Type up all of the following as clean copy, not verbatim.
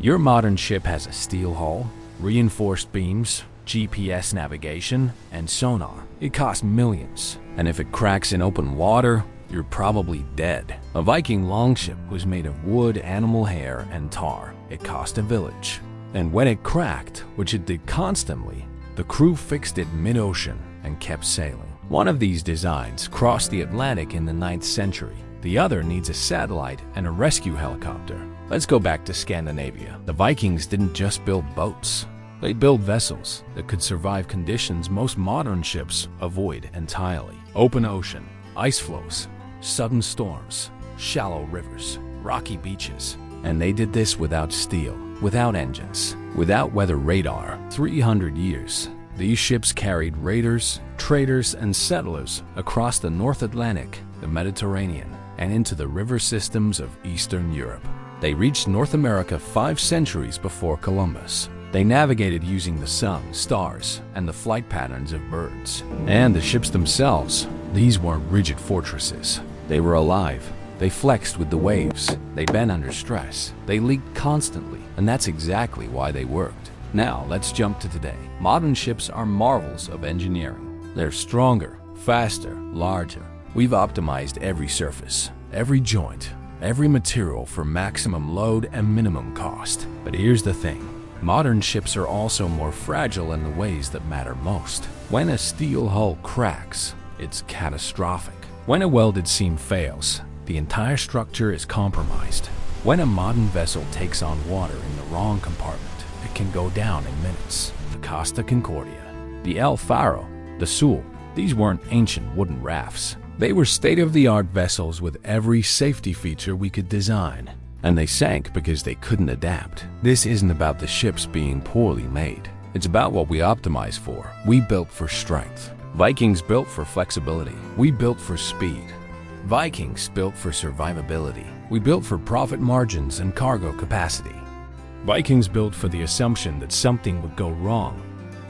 Your modern ship has a steel hull, reinforced beams, GPS navigation, and sonar. It costs millions, and if it cracks in open water, you're probably dead. A Viking longship was made of wood, animal hair, and tar. It cost a village. And when it cracked, which it did constantly, the crew fixed it mid-ocean and kept sailing. One of these designs crossed the Atlantic in the 9th century. The other needs a satellite and a rescue helicopter. Let's go back to Scandinavia. The Vikings didn't just build boats. They built vessels that could survive conditions most modern ships avoid entirely. Open ocean, ice floes, sudden storms, shallow rivers, rocky beaches. And they did this without steel, without engines, without weather radar. 300 years. These ships carried raiders, traders, and settlers across the North Atlantic, the Mediterranean, and into the river systems of Eastern Europe. They reached North America 5 centuries before Columbus. They navigated using the sun, stars, and the flight patterns of birds. And the ships themselves, these weren't rigid fortresses. They were alive. They flexed with the waves. They bent under stress. They leaked constantly, and that's exactly why they worked. Now, let's jump to today. Modern ships are marvels of engineering. They're stronger, faster, larger. We've optimized every surface, every joint, every material for maximum load and minimum cost. But here's the thing. Modern ships are also more fragile in the ways that matter most. When a steel hull cracks, it's catastrophic. When a welded seam fails, the entire structure is compromised. When a modern vessel takes on water in the wrong compartment, it can go down in minutes. The Costa Concordia, the El Faro, the Sul, these weren't ancient wooden rafts. They were state-of-the-art vessels with every safety feature we could design. And they sank because they couldn't adapt. This isn't about the ships being poorly made. It's about what we optimize for. We built for strength. Vikings built for flexibility. We built for speed. Vikings built for survivability. We built for profit margins and cargo capacity. Vikings built for the assumption that something would go wrong,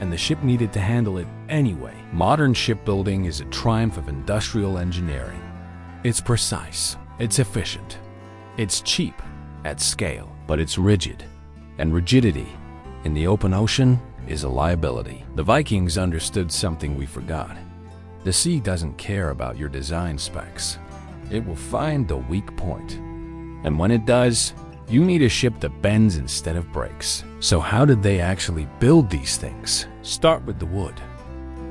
and the ship needed to handle it anyway. Modern shipbuilding is a triumph of industrial engineering. It's precise. It's efficient. It's cheap at scale, but it's rigid. And rigidity in the open ocean is a liability. The Vikings understood something we forgot. The sea doesn't care about your design specs. It will find the weak point. And when it does, you need a ship that bends instead of breaks. So how did they actually build these things? Start with the wood.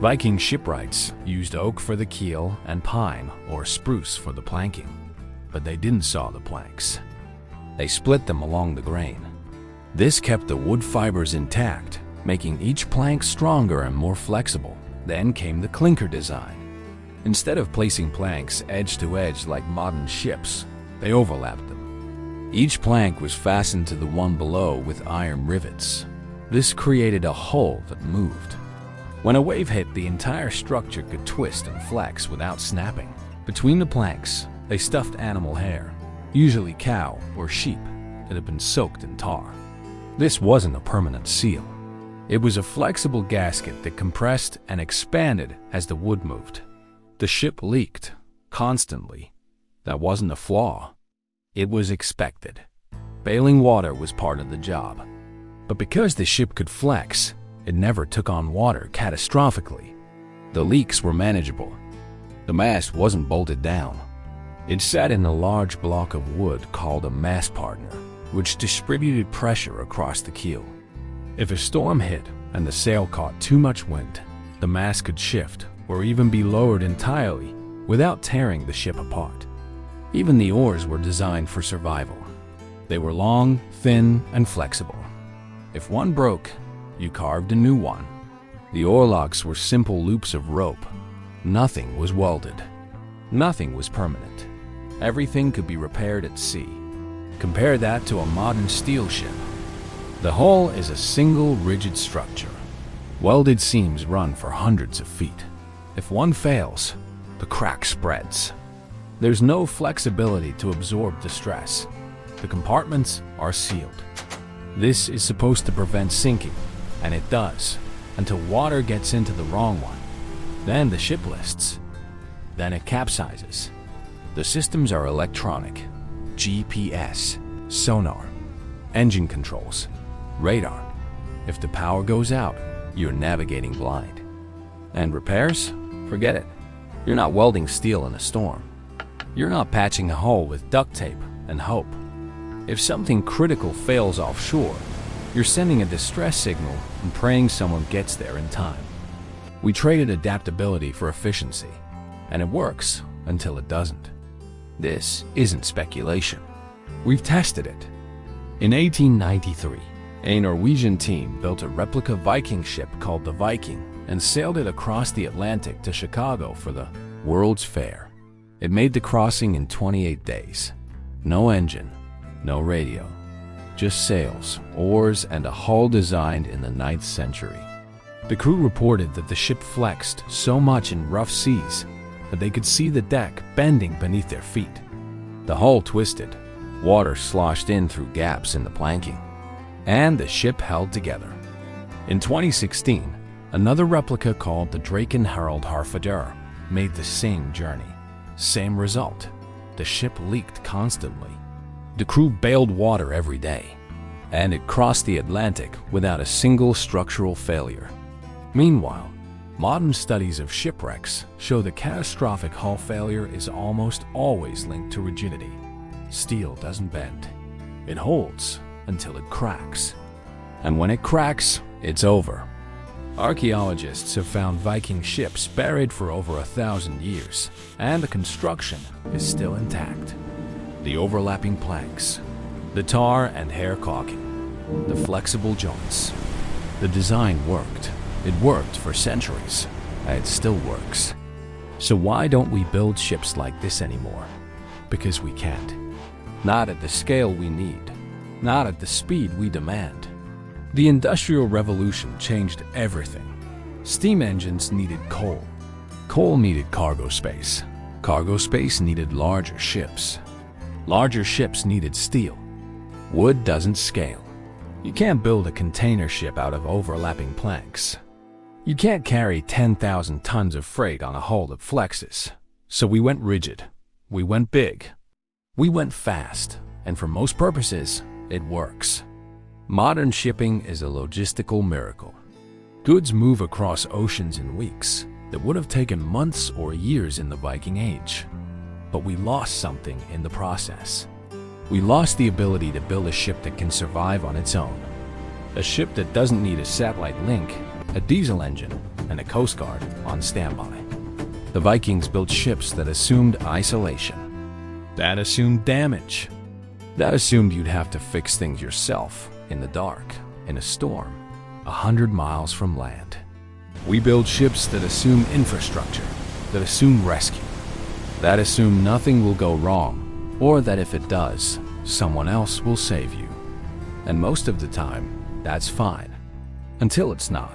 Viking shipwrights used oak for the keel and pine or spruce for the planking. But they didn't saw the planks. They split them along the grain. This kept the wood fibers intact, making each plank stronger and more flexible. Then came the clinker design. Instead of placing planks edge to edge like modern ships, they overlapped them. Each plank was fastened to the one below with iron rivets. This created a hull that moved. When a wave hit, the entire structure could twist and flex without snapping. Between the planks, they stuffed animal hair, usually cow or sheep, that had been soaked in tar. This wasn't a permanent seal. It was a flexible gasket that compressed and expanded as the wood moved. The ship leaked constantly. That wasn't a flaw. It was expected. Bailing water was part of the job. But because the ship could flex, it never took on water catastrophically. The leaks were manageable. The mast wasn't bolted down. It sat in a large block of wood called a mast partner, which distributed pressure across the keel. If a storm hit and the sail caught too much wind, the mast could shift or even be lowered entirely without tearing the ship apart. Even the oars were designed for survival. They were long, thin, and flexible. If one broke, you carved a new one. The oarlocks were simple loops of rope. Nothing was welded. Nothing was permanent. Everything could be repaired at sea. Compare that to a modern steel ship. The hull is a single rigid structure. Welded seams run for hundreds of feet. If one fails, the crack spreads. There's no flexibility to absorb the stress. The compartments are sealed. This is supposed to prevent sinking, and it does, until water gets into the wrong one. Then the ship lists. Then it capsizes. The systems are electronic, GPS, sonar, engine controls, radar. If the power goes out, you're navigating blind. And repairs? Forget it. You're not welding steel in a storm. You're not patching a hole with duct tape and hope. If something critical fails offshore, you're sending a distress signal and praying someone gets there in time. We traded adaptability for efficiency, and it works until it doesn't. This isn't speculation. We've tested it. In 1893, a Norwegian team built a replica Viking ship called the Viking and sailed it across the Atlantic to Chicago for the World's Fair. It made the crossing in 28 days. No engine, no radio, just sails, oars, and a hull designed in the 9th century. The crew reported that the ship flexed so much in rough seas that they could see the deck bending beneath their feet. The hull twisted, water sloshed in through gaps in the planking, and the ship held together. In 2016, another replica called the Draken Harald Harfader made the same journey. Same result. The ship leaked constantly. The crew bailed water every day, and it crossed the Atlantic without a single structural failure. Meanwhile, modern studies of shipwrecks show that catastrophic hull failure is almost always linked to rigidity. Steel doesn't bend. It holds until it cracks. And when it cracks, it's over. Archaeologists have found Viking ships buried for over 1,000 years, and the construction is still intact. The overlapping planks, the tar and hair caulking, the flexible joints. The design worked. It worked for centuries, and it still works. So why don't we build ships like this anymore? Because we can't. Not at the scale we need, not at the speed we demand. The Industrial Revolution changed everything. Steam engines needed coal. Coal needed cargo space. Cargo space needed larger ships. Larger ships needed steel. Wood doesn't scale. You can't build a container ship out of overlapping planks. You can't carry 10,000 tons of freight on a hull that flexes. So we went rigid. We went big. We went fast. And for most purposes, it works. Modern shipping is a logistical miracle. Goods move across oceans in weeks that would have taken months or years in the Viking Age. But we lost something in the process. We lost the ability to build a ship that can survive on its own. A ship that doesn't need a satellite link, a diesel engine, and a coast guard on standby. The Vikings built ships that assumed isolation. That assumed damage. That assumed you'd have to fix things yourself. In the dark, in a storm, 100 miles from land. We build ships that assume infrastructure, that assume rescue, that assume nothing will go wrong, or that if it does, someone else will save you. And most of the time, that's fine, until it's not.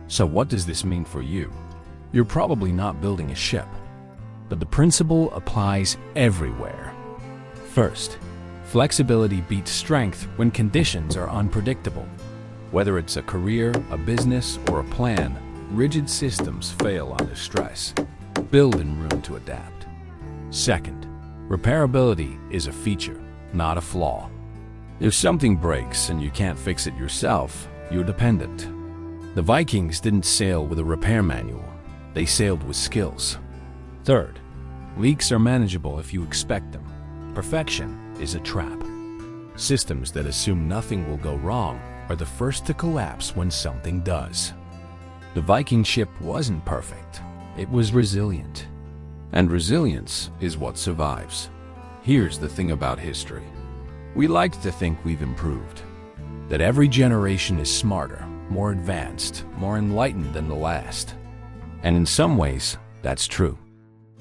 So what does this mean for you? You're probably not building a ship, but the principle applies everywhere. First, flexibility beats strength when conditions are unpredictable. Whether it's a career, a business, or a plan, rigid systems fail under stress. Build in room to adapt. Second, repairability is a feature, not a flaw. If something breaks and you can't fix it yourself, you're dependent. The Vikings didn't sail with a repair manual. They sailed with skills. Third, leaks are manageable if you expect them. Perfection is a trap. Systems that assume nothing will go wrong are the first to collapse when something does. The Viking ship wasn't perfect. It was resilient. And resilience is what survives. Here's the thing about history. We like to think we've improved. That every generation is smarter, more advanced, more enlightened than the last. And in some ways, that's true.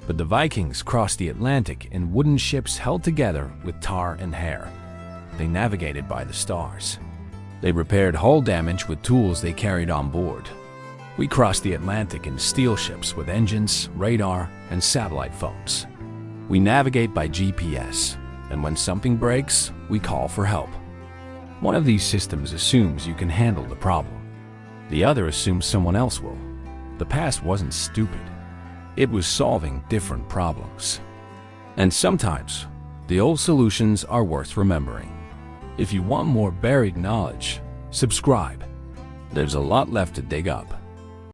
But the Vikings crossed the Atlantic in wooden ships held together with tar and hair. They navigated by the stars. They repaired hull damage with tools they carried on board. We crossed the Atlantic in steel ships with engines, radar, and satellite phones. We navigate by GPS, and when something breaks, we call for help. One of these systems assumes you can handle the problem. The other assumes someone else will. The past wasn't stupid. It was solving different problems. And sometimes, the old solutions are worth remembering. If you want more buried knowledge, subscribe. There's a lot left to dig up.